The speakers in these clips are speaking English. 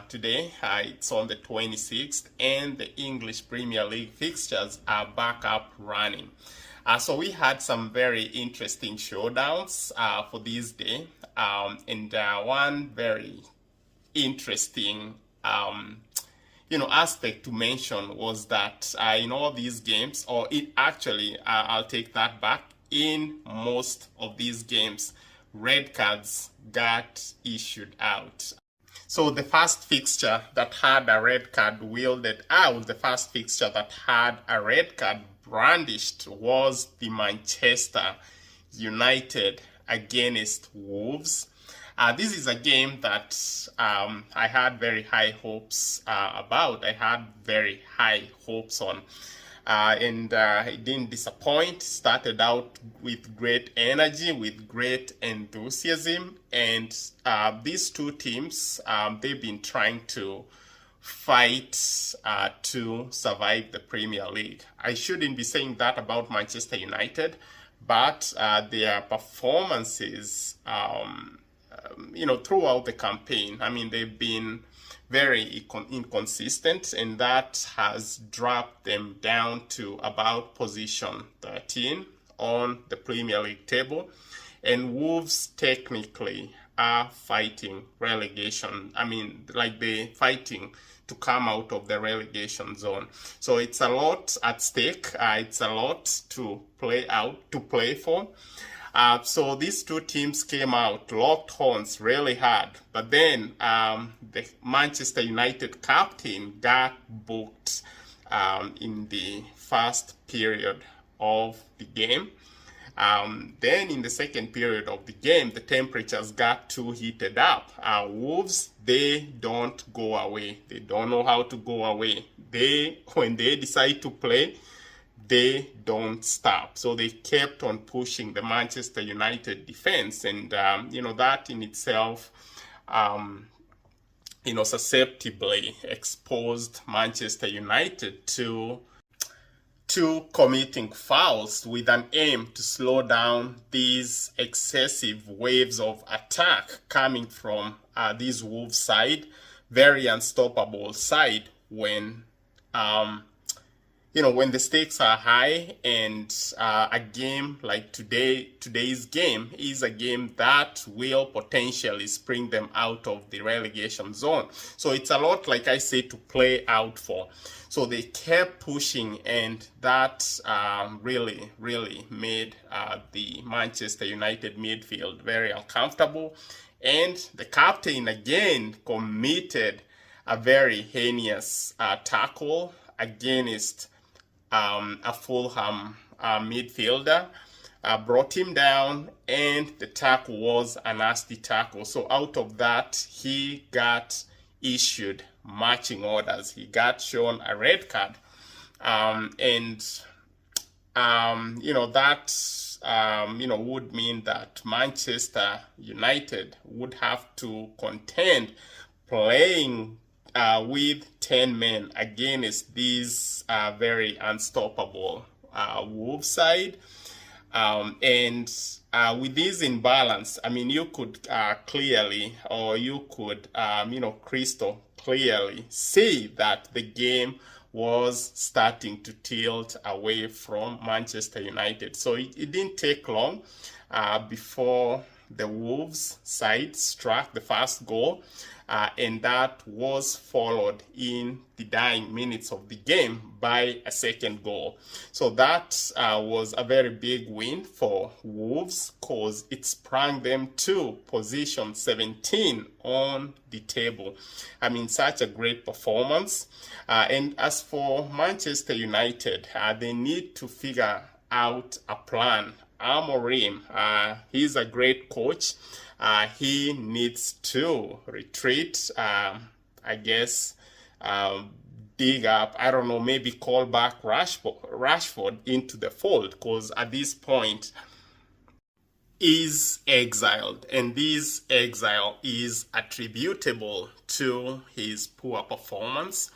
Today, it's on the 26th, and the English Premier League fixtures are back up running. So we had some very interesting showdowns for this day, and one very interesting aspect to mention was that in all these games, or it actually, I'll take that back, in most of these games, red cards got issued out. So the first fixture that had a red card wielded out, the first fixture that had a red card brandished was the Manchester United against Wolves. This is a game that I had very high hopes about. I had very high hopes on. And it didn't disappoint. Started out with great energy, with great enthusiasm, and these two teams, they've been trying to fight to survive the Premier League. I shouldn't be saying that about Manchester United, but their performances, throughout the campaign, I mean, they've been very inconsistent, and that has dropped them down to about position 13 on the Premier League table. And Wolves technically are fighting relegation. I mean, like they're fighting to come out of the relegation zone. So it's a lot at stake. It's a lot to play for. So these two teams came out, locked horns really hard. But then the Manchester United captain got booked in the first period of the game. Then in the second period of the game, the temperatures got too heated up. Wolves, they don't go away. They don't know how to go away. When they decide to play, they don't stop. So they kept on pushing the Manchester United defense, and that in itself susceptibly exposed Manchester United to committing fouls with an aim to slow down these excessive waves of attack coming from this Wolves side, very unstoppable side when when the stakes are high, and a game like today's game is a game that will potentially spring them out of the relegation zone. So it's a lot, like I say, to play out for. So they kept pushing, and that really made the Manchester United midfield very uncomfortable. And the captain again committed a very heinous tackle against a Fulham midfielder, brought him down, and the tackle was a nasty tackle. So out of that, he got issued marching orders. He got shown a red card, that would mean that Manchester United would have to contend playing with 10 men against these very unstoppable Wolves side. And with this imbalance, I mean, you could clearly, or you could, crystal clearly see that the game was starting to tilt away from Manchester United. So it didn't take long before the Wolves side struck the first goal, and that was followed in the dying minutes of the game by a second goal. So that was a very big win for Wolves, because it sprang them to position 17 on the table. I mean, such a great performance. And as for Manchester United, they need to figure out a plan. Amorim, he's a great coach. He needs to retreat, dig up, I don't know, maybe call back Rashford into the fold, because at this point is exiled, and this exile is attributable to his poor performance.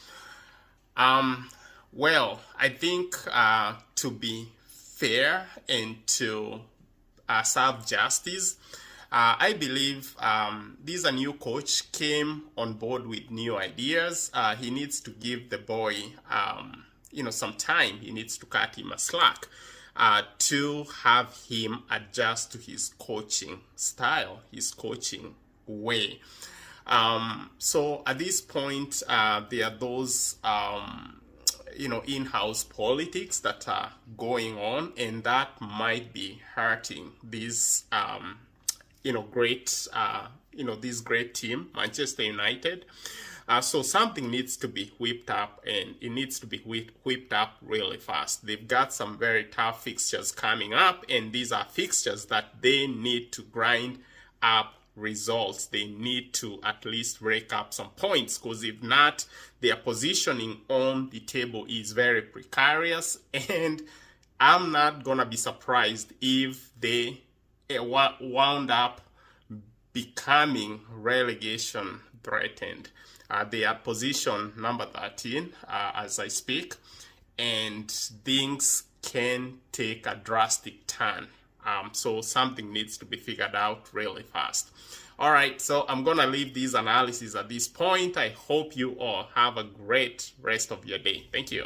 Well, I think to be fair and to serve justice, I believe this a new coach came on board with new ideas. He needs to give the boy, some time. He needs to cut him a slack to have him adjust to his coaching style, his coaching way. So at this point, there are those in-house politics that are going on, and that might be hurting this this great team, Manchester United. So something needs to be whipped up, and it needs to be whipped up really fast. They've got some very tough fixtures coming up, and these are fixtures that they need to grind up results. They need to at least rake up some points, because if not, their positioning on the table is very precarious, and I'm not gonna be surprised if they wound up becoming relegation threatened. They are position number 13 as I speak, and things can take a drastic turn. So something needs to be figured out really fast. All right, so I'm gonna leave these analysis at this point. I hope you all have a great rest of your day. Thank you.